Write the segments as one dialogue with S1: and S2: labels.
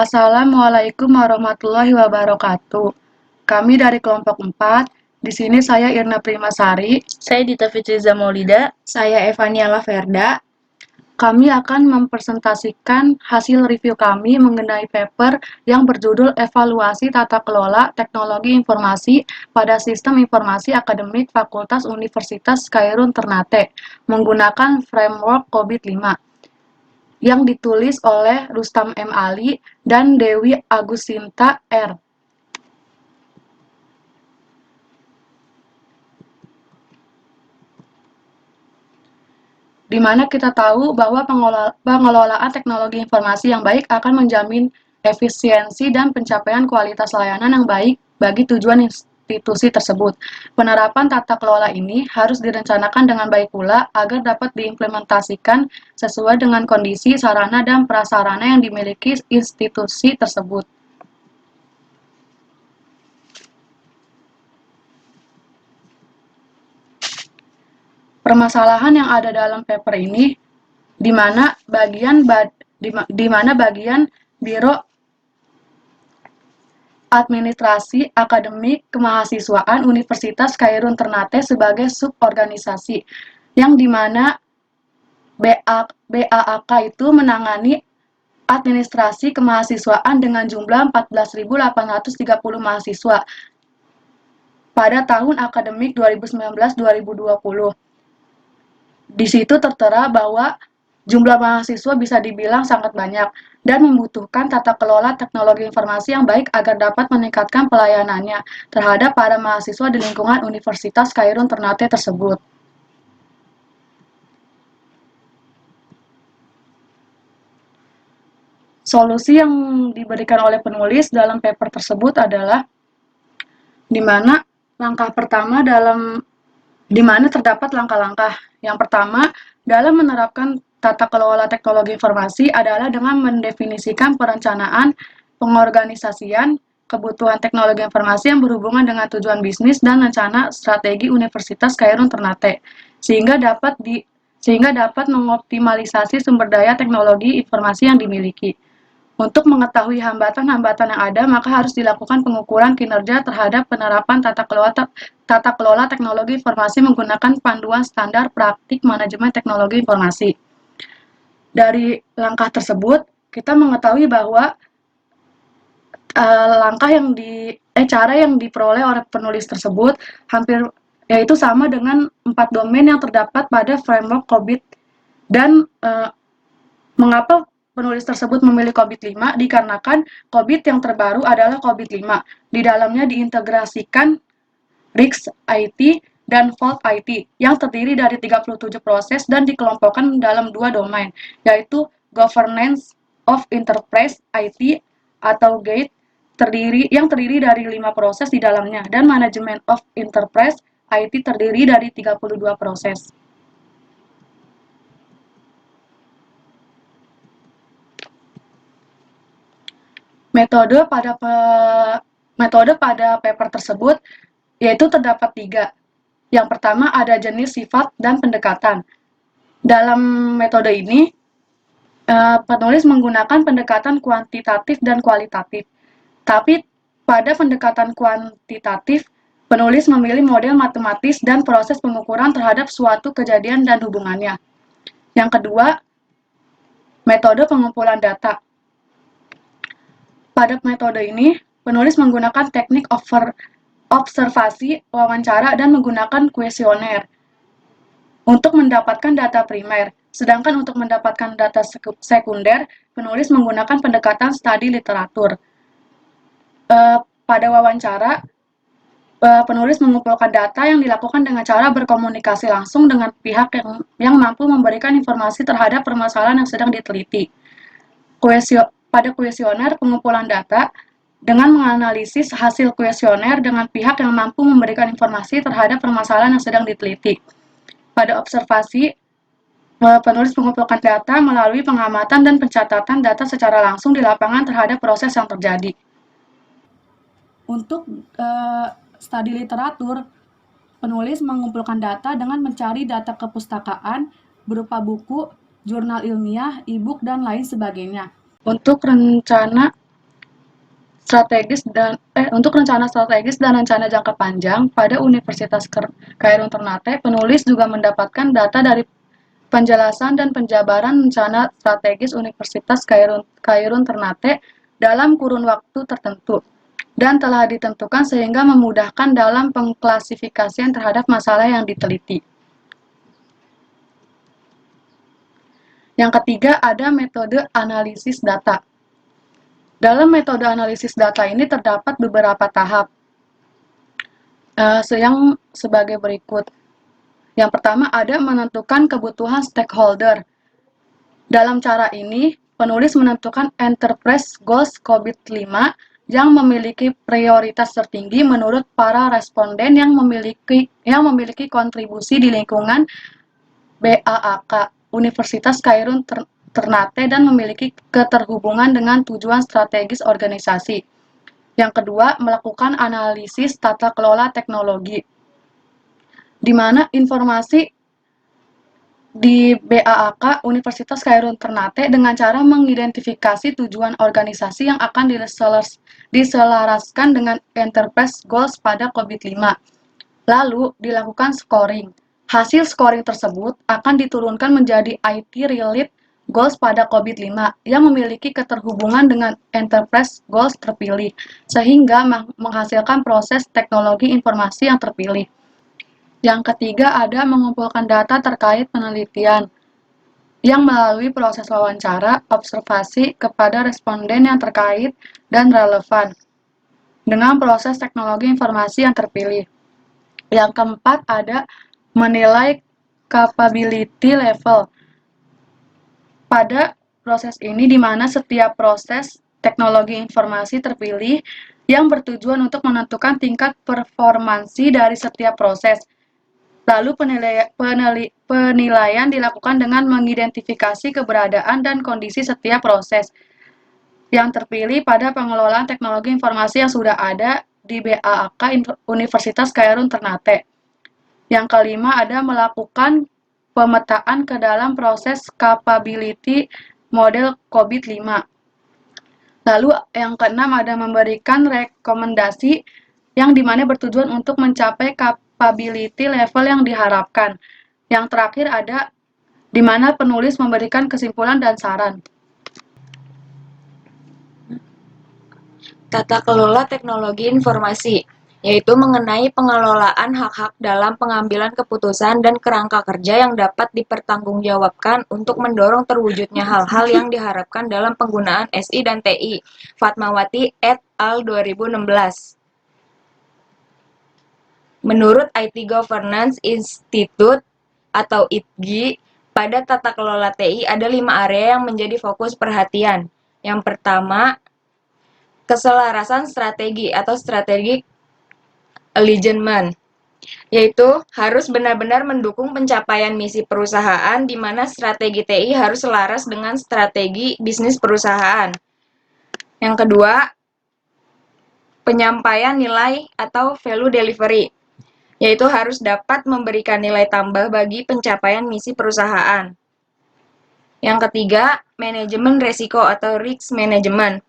S1: Assalamualaikum warahmatullahi wabarakatuh. Kami dari kelompok 4. Di sini saya Irna Primasari.
S2: Saya Dita Fitriza Maulida.
S3: Saya Evania Laverda.
S1: Kami akan mempresentasikan hasil review kami mengenai paper yang berjudul Evaluasi Tata Kelola Teknologi Informasi pada Sistem Informasi Akademik Fakultas Universitas Khairun Ternate menggunakan framework COVID-5 yang ditulis oleh Rustam M. Ali dan Dewi Agusinta R. Di mana kita tahu bahwa pengelolaan teknologi informasi yang baik akan menjamin efisiensi dan pencapaian kualitas layanan yang baik bagi tujuan institusi tersebut. Penerapan tata kelola ini harus direncanakan dengan baik pula agar dapat diimplementasikan sesuai dengan kondisi, sarana, dan prasarana yang dimiliki institusi tersebut. Permasalahan yang ada dalam paper ini di mana bagian Biro Administrasi Akademik Kemahasiswaan Universitas Khairun Ternate sebagai suborganisasi, yang dimana BAAK itu menangani administrasi kemahasiswaan dengan jumlah 14.830 mahasiswa pada tahun akademik 2019-2020. Di situ tertera bahwa jumlah mahasiswa bisa dibilang sangat banyak dan membutuhkan tata kelola teknologi informasi yang baik agar dapat meningkatkan pelayanannya terhadap para mahasiswa di lingkungan Universitas Khairun Ternate tersebut. Solusi yang diberikan oleh penulis dalam paper tersebut adalah di mana langkah pertama di mana terdapat langkah-langkah. Yang pertama, dalam menerapkan tata kelola teknologi informasi adalah dengan mendefinisikan perencanaan, pengorganisasian, kebutuhan teknologi informasi yang berhubungan dengan tujuan bisnis dan rencana strategi Universitas Khairun Ternate, sehingga dapat mengoptimalisasi sumber daya teknologi informasi yang dimiliki. Untuk mengetahui hambatan-hambatan yang ada, maka harus dilakukan pengukuran kinerja terhadap penerapan tata kelola teknologi informasi menggunakan panduan standar praktik manajemen teknologi informasi. Dari langkah tersebut, kita mengetahui bahwa cara yang diperoleh oleh penulis tersebut yaitu sama dengan 4 domain yang terdapat pada framework COVID. Dan mengapa penulis tersebut memilih COVID-5? Dikarenakan COVID yang terbaru adalah COVID-5. Di dalamnya diintegrasikan RIX IT dan Vault IT yang terdiri dari 37 proses dan dikelompokkan dalam 2 domain, yaitu Governance of Enterprise IT atau GATE yang terdiri dari 5 proses di dalamnya, dan Management of Enterprise IT terdiri dari 32 proses. Metode pada paper tersebut yaitu terdapat 3. Yang pertama ada jenis, sifat, dan pendekatan. Dalam metode ini, penulis menggunakan pendekatan kuantitatif dan kualitatif. Tapi pada pendekatan kuantitatif, penulis memilih model matematis dan proses pengukuran terhadap suatu kejadian dan hubungannya. Yang kedua, metode pengumpulan data. Pada metode ini, penulis menggunakan teknik observasi, wawancara, dan menggunakan kuesioner untuk mendapatkan data primer. Sedangkan untuk mendapatkan data sekunder, penulis menggunakan pendekatan studi literatur. Pada wawancara, penulis mengumpulkan data yang dilakukan dengan cara berkomunikasi langsung dengan pihak yang mampu memberikan informasi terhadap permasalahan yang sedang diteliti. Pada kuesioner pengumpulan data, dengan menganalisis hasil kuesioner dengan pihak yang mampu memberikan informasi terhadap permasalahan yang sedang diteliti. Pada observasi, penulis mengumpulkan data melalui pengamatan dan pencatatan data secara langsung di lapangan terhadap proses yang terjadi. Untuk studi literatur, penulis mengumpulkan data dengan mencari data kepustakaan berupa buku, jurnal ilmiah, e-book, dan lain sebagainya. Untuk rencana rencana strategis dan rencana jangka panjang pada Universitas Khairun Ternate, penulis juga mendapatkan data dari penjelasan dan penjabaran rencana strategis Universitas Khairun Ternate dalam kurun waktu tertentu dan telah ditentukan sehingga memudahkan dalam pengklasifikasian terhadap masalah yang diteliti. Yang ketiga, ada metode analisis data. Dalam metode analisis data ini terdapat beberapa tahap yang sebagai berikut. Yang pertama, ada menentukan kebutuhan stakeholder. Dalam cara ini, penulis menentukan enterprise goals COVID-5 yang memiliki prioritas tertinggi menurut para responden yang memiliki kontribusi di lingkungan BAAK Universitas Khairun Ternate dan memiliki keterhubungan dengan tujuan strategis organisasi. Yang kedua, melakukan analisis tata kelola teknologi, di mana informasi di BAAK Universitas Khairun Ternate dengan cara mengidentifikasi tujuan organisasi yang akan diselaraskan dengan enterprise goals pada COVID-5. Lalu dilakukan scoring. Hasil scoring tersebut akan diturunkan menjadi IT-related goals pada COVID-5 yang memiliki keterhubungan dengan enterprise goals terpilih, sehingga menghasilkan proses teknologi informasi yang terpilih. Yang ketiga, ada mengumpulkan data terkait penelitian yang melalui proses wawancara, observasi kepada responden yang terkait dan relevan dengan proses teknologi informasi yang terpilih. Yang keempat, ada menilai capability level. Pada proses ini di mana setiap proses teknologi informasi terpilih yang bertujuan untuk menentukan tingkat performansi dari setiap proses. Lalu penilaian dilakukan dengan mengidentifikasi keberadaan dan kondisi setiap proses yang terpilih pada pengelolaan teknologi informasi yang sudah ada di BAAK Universitas Khairun Ternate. Yang kelima, ada melakukan pemetaan ke dalam proses capability model COVID-5. Lalu yang keenam, ada memberikan rekomendasi yang dimana bertujuan untuk mencapai capability level yang diharapkan. Yang terakhir ada di mana penulis memberikan kesimpulan dan saran.
S3: Tata kelola teknologi informasi, yaitu mengenai pengelolaan hak-hak dalam pengambilan keputusan dan kerangka kerja yang dapat dipertanggungjawabkan untuk mendorong terwujudnya hal-hal yang diharapkan dalam penggunaan SI dan TI. Fatmawati et al. 2016. Menurut IT Governance Institute atau ITGI, pada tata kelola TI ada 5 area yang menjadi fokus perhatian. Yang pertama, keselarasan strategi atau strategic alignment, yaitu harus benar-benar mendukung pencapaian misi perusahaan di mana strategi TI harus selaras dengan strategi bisnis perusahaan. Yang kedua, penyampaian nilai atau value delivery, yaitu harus dapat memberikan nilai tambah bagi pencapaian misi perusahaan. Yang ketiga, manajemen resiko atau risk management,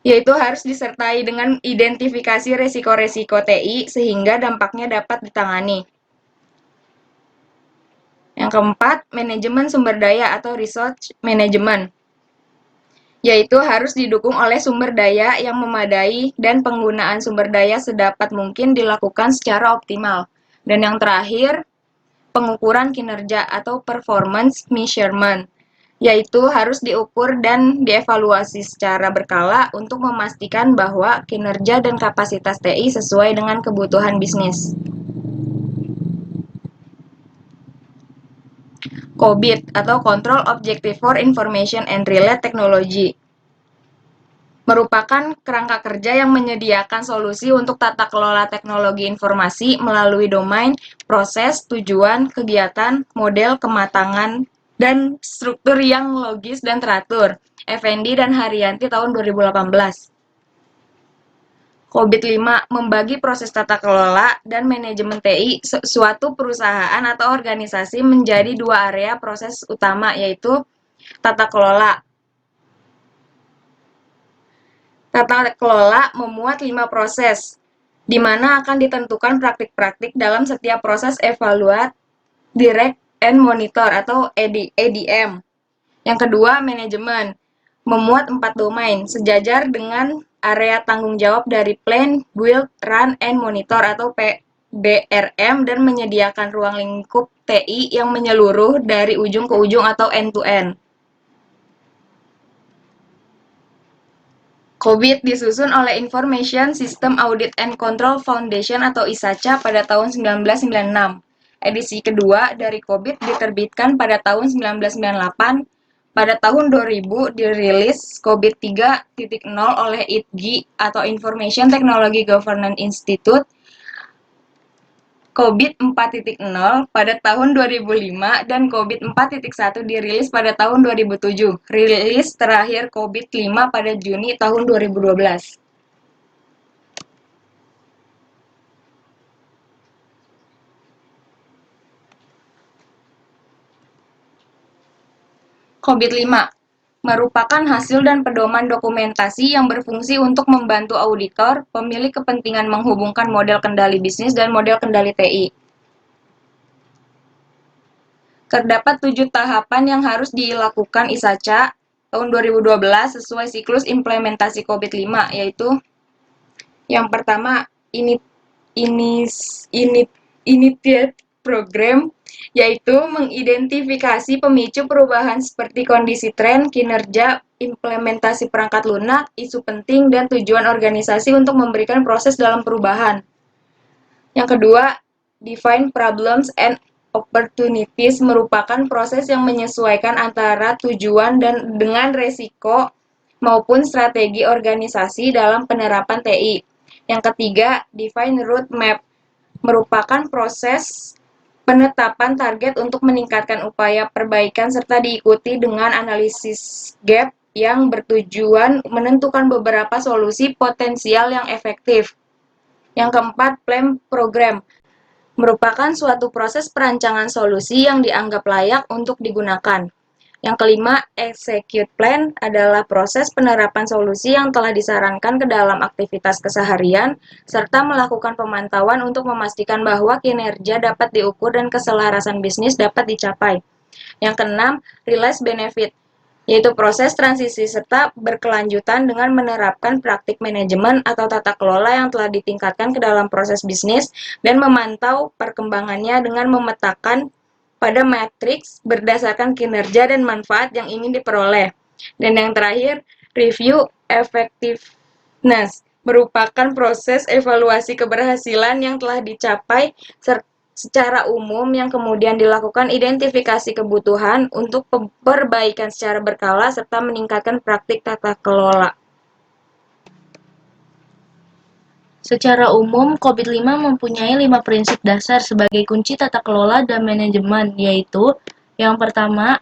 S3: yaitu harus disertai dengan identifikasi resiko-resiko TI sehingga dampaknya dapat ditangani. Yang keempat, manajemen sumber daya atau resource management, yaitu harus didukung oleh sumber daya yang memadai dan penggunaan sumber daya sedapat mungkin dilakukan secara optimal. Dan yang terakhir, pengukuran kinerja atau performance measurement, yaitu harus diukur dan dievaluasi secara berkala untuk memastikan bahwa kinerja dan kapasitas TI sesuai dengan kebutuhan bisnis. COBIT atau Control Objective for Information and Related Technology merupakan kerangka kerja yang menyediakan solusi untuk tata kelola teknologi informasi melalui domain, proses, tujuan, kegiatan, model, kematangan, dan struktur yang logis dan teratur. Effendi dan Haryanti tahun 2018. COBIT 5 membagi proses tata kelola dan manajemen TI suatu perusahaan atau organisasi menjadi 2 area proses utama, yaitu tata kelola. Tata kelola memuat 5 proses, di mana akan ditentukan praktik-praktik dalam setiap proses evaluat, direct, and monitor atau EDM. Yang kedua, manajemen memuat 4 domain, sejajar dengan area tanggung jawab dari plan, build, run, and monitor atau BRM dan menyediakan ruang lingkup TI yang menyeluruh dari ujung ke ujung atau end-to-end. COBIT disusun oleh Information System Audit and Control Foundation atau ISACA pada tahun 1996. Edisi kedua dari COBIT diterbitkan pada tahun 1998. Pada tahun 2000 dirilis COBIT 3.0 oleh ITGI atau Information Technology Governance Institute. COBIT 4.0 pada tahun 2005 dan COBIT 4.1 dirilis pada tahun 2007. Rilis terakhir COBIT 5 pada Juni tahun 2012. COBIT 5 merupakan hasil dan pedoman dokumentasi yang berfungsi untuk membantu auditor, pemilik kepentingan menghubungkan model kendali bisnis dan model kendali TI. Terdapat 7 tahapan yang harus dilakukan ISACA tahun 2012 sesuai siklus implementasi COBIT 5, yaitu yang pertama, initiate program, yaitu mengidentifikasi pemicu perubahan seperti kondisi tren, kinerja, implementasi perangkat lunak, isu penting, dan tujuan organisasi untuk memberikan proses dalam perubahan. Yang kedua, define problems and opportunities merupakan proses yang menyesuaikan antara tujuan dan dengan resiko maupun strategi organisasi dalam penerapan TI. Yang ketiga, define roadmap merupakan proses penetapan target untuk meningkatkan upaya perbaikan serta diikuti dengan analisis gap yang bertujuan menentukan beberapa solusi potensial yang efektif. Yang keempat, plan program merupakan suatu proses perancangan solusi yang dianggap layak untuk digunakan. Yang kelima, execute plan adalah proses penerapan solusi yang telah disarankan ke dalam aktivitas keseharian, serta melakukan pemantauan untuk memastikan bahwa kinerja dapat diukur dan keselarasan bisnis dapat dicapai. Yang keenam, realize benefit, yaitu proses transisi serta berkelanjutan dengan menerapkan praktik manajemen atau tata kelola yang telah ditingkatkan ke dalam proses bisnis dan memantau perkembangannya dengan memetakan pada matriks berdasarkan kinerja dan manfaat yang ingin diperoleh. Dan yang terakhir, review effectiveness merupakan proses evaluasi keberhasilan yang telah dicapai secara umum yang kemudian dilakukan identifikasi kebutuhan untuk perbaikan secara berkala serta meningkatkan praktik tata kelola.
S2: Secara umum, COBIT 5 mempunyai 5 prinsip dasar sebagai kunci tata kelola dan manajemen, yaitu yang pertama,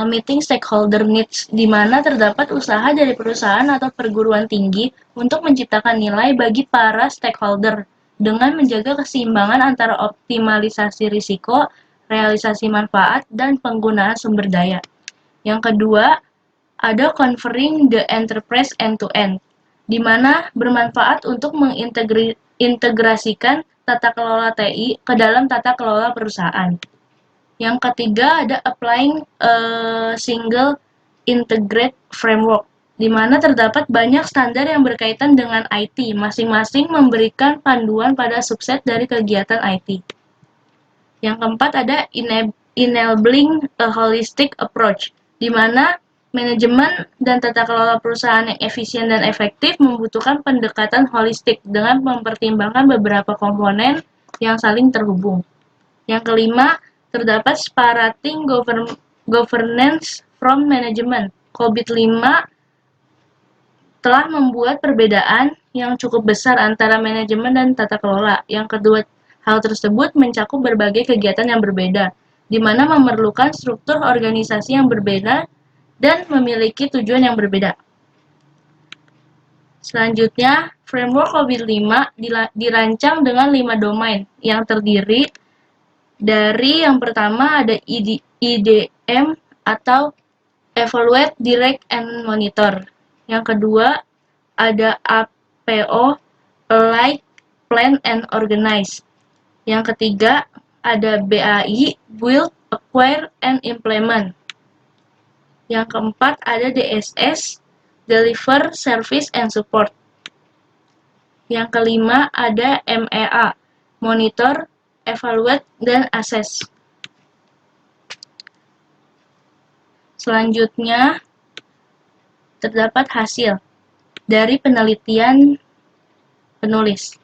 S2: meeting stakeholder needs, di mana terdapat usaha dari perusahaan atau perguruan tinggi untuk menciptakan nilai bagi para stakeholder dengan menjaga keseimbangan antara optimalisasi risiko, realisasi manfaat, dan penggunaan sumber daya. Yang kedua, ada converting the enterprise end-to-end, di mana bermanfaat untuk mengintegrasikan tata kelola TI ke dalam tata kelola perusahaan. Yang ketiga ada applying a single integrate framework, di mana terdapat banyak standar yang berkaitan dengan IT, masing-masing memberikan panduan pada subset dari kegiatan IT. Yang keempat ada enabling a holistic approach, di mana manajemen dan tata kelola perusahaan yang efisien dan efektif membutuhkan pendekatan holistik dengan mempertimbangkan beberapa komponen yang saling terhubung. Yang kelima, terdapat separating governance from management. COBIT 5 telah membuat perbedaan yang cukup besar antara manajemen dan tata kelola. Yang kedua, hal tersebut mencakup berbagai kegiatan yang berbeda, di mana memerlukan struktur organisasi yang berbeda dan memiliki tujuan yang berbeda. Selanjutnya, framework COBIT 5 dirancang dengan 5 domain yang terdiri dari yang pertama ada IDM atau Evaluate, Direct, and Monitor. Yang kedua ada APO, Apply, Plan, and Organize. Yang ketiga ada BAI, Build, Acquire, and Implement. Yang keempat ada DSS, Deliver, Service, and Support. Yang kelima ada MEA, Monitor, Evaluate, dan Assess. Selanjutnya, terdapat hasil dari penelitian penulis.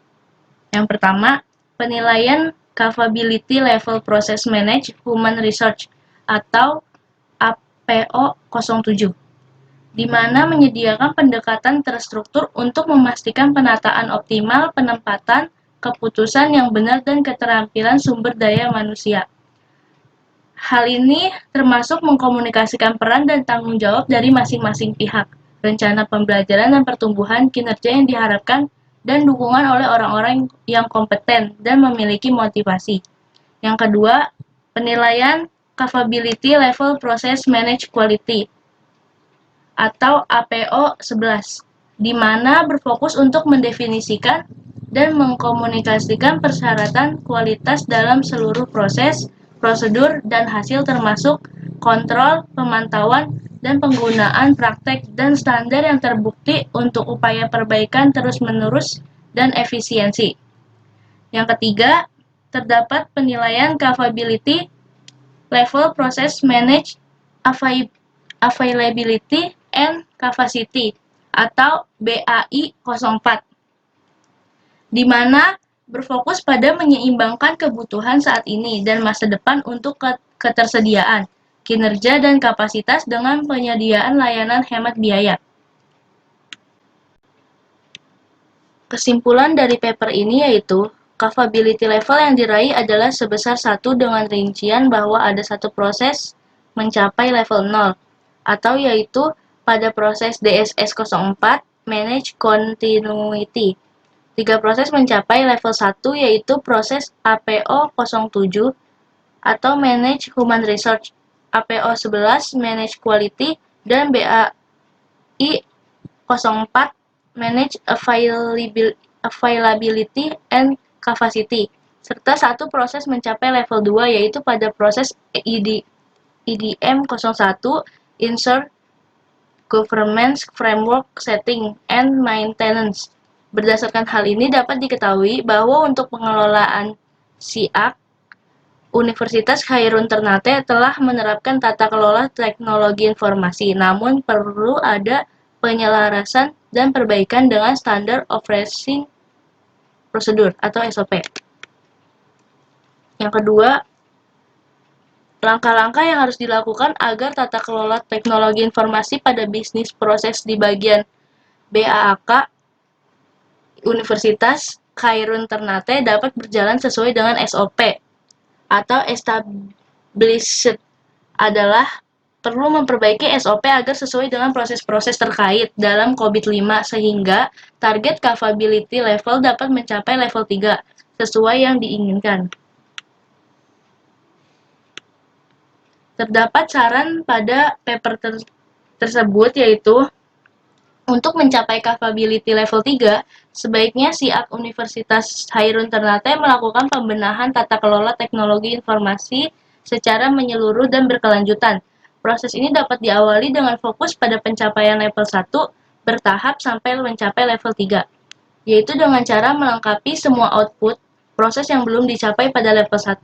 S2: Yang pertama, penilaian Capability Level Process Manage Human Research atau APO 07, di mana menyediakan pendekatan terstruktur untuk memastikan penataan optimal, penempatan, keputusan yang benar, dan keterampilan sumber daya manusia. Hal ini termasuk mengkomunikasikan peran dan tanggung jawab dari masing-masing pihak, rencana pembelajaran dan pertumbuhan, kinerja yang diharapkan, dan dukungan oleh orang-orang yang kompeten dan memiliki motivasi. Yang kedua, penilaian Capability Level Process Manage Quality atau APO 11, di mana berfokus untuk mendefinisikan dan mengkomunikasikan persyaratan kualitas dalam seluruh proses, prosedur, dan hasil termasuk kontrol, pemantauan, dan penggunaan praktek dan standar yang terbukti untuk upaya perbaikan terus-menerus dan efisiensi. Yang ketiga, terdapat penilaian Capability Level Process Manage Availability and Capacity atau BAI 04, di mana berfokus pada menyeimbangkan kebutuhan saat ini dan masa depan untuk ketersediaan, kinerja, dan kapasitas dengan penyediaan layanan hemat biaya. Kesimpulan dari paper ini yaitu, capability level yang diraih adalah sebesar 1 dengan rincian bahwa ada satu proses mencapai level 0, atau yaitu pada proses DSS 04, Manage Continuity. 3 proses mencapai level 1 yaitu proses APO 07 atau Manage Human Research, APO 11 Manage Quality, dan BAI 04 Manage Availability and Capacity, serta satu proses mencapai level 2 yaitu pada proses EDM 01 Insert Governance Framework Setting and Maintenance. Berdasarkan hal ini dapat diketahui bahwa untuk pengelolaan SIAK, Universitas Khairun Ternate telah menerapkan tata kelola teknologi informasi, namun perlu ada penyelarasan dan perbaikan dengan Standard Operating Procedure atau SOP. Yang kedua, langkah-langkah yang harus dilakukan agar tata kelola teknologi informasi pada bisnis proses di bagian BAAK Universitas Khairun Ternate dapat berjalan sesuai dengan SOP atau Established adalah perlu memperbaiki SOP agar sesuai dengan proses-proses terkait dalam COVID-5 sehingga target capability level dapat mencapai level 3 sesuai yang diinginkan. Terdapat saran pada paper tersebut yaitu untuk mencapai capability level 3, sebaiknya SIAK Universitas Khairun Ternate melakukan pembenahan tata kelola teknologi informasi secara menyeluruh dan berkelanjutan. Proses ini dapat diawali dengan fokus pada pencapaian level 1 bertahap sampai mencapai level 3, yaitu dengan cara melengkapi semua output proses yang belum dicapai pada level 1.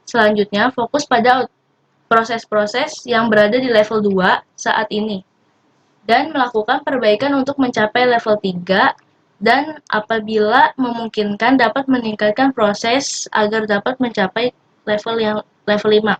S2: Selanjutnya, fokus pada proses-proses yang berada di level 2 saat ini, dan melakukan perbaikan untuk mencapai level 3, dan apabila memungkinkan dapat meningkatkan proses agar dapat mencapai level 5.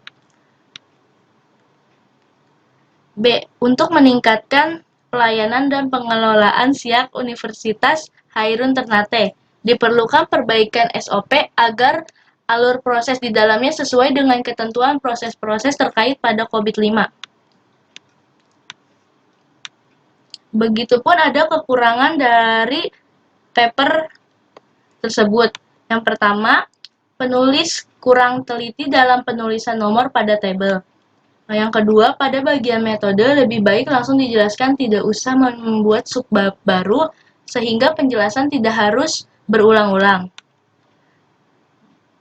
S2: B. Untuk meningkatkan pelayanan dan pengelolaan SIAK Universitas Khairun Ternate, diperlukan perbaikan SOP agar alur proses di dalamnya sesuai dengan ketentuan proses-proses terkait pada COVID-5. Begitupun ada kekurangan dari paper tersebut. Yang pertama, penulis kurang teliti dalam penulisan nomor pada tabel. Yang kedua, pada bagian metode lebih baik langsung dijelaskan, tidak usah membuat subbab baru sehingga penjelasan tidak harus berulang-ulang.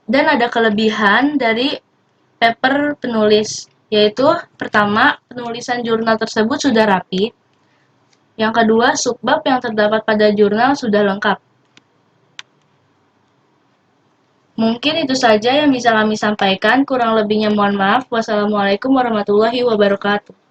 S2: Dan ada kelebihan dari paper penulis, yaitu pertama, penulisan jurnal tersebut sudah rapi. Yang kedua, subbab yang terdapat pada jurnal sudah lengkap. Mungkin itu saja yang bisa kami sampaikan, kurang lebihnya mohon maaf. Wassalamualaikum warahmatullahi wabarakatuh.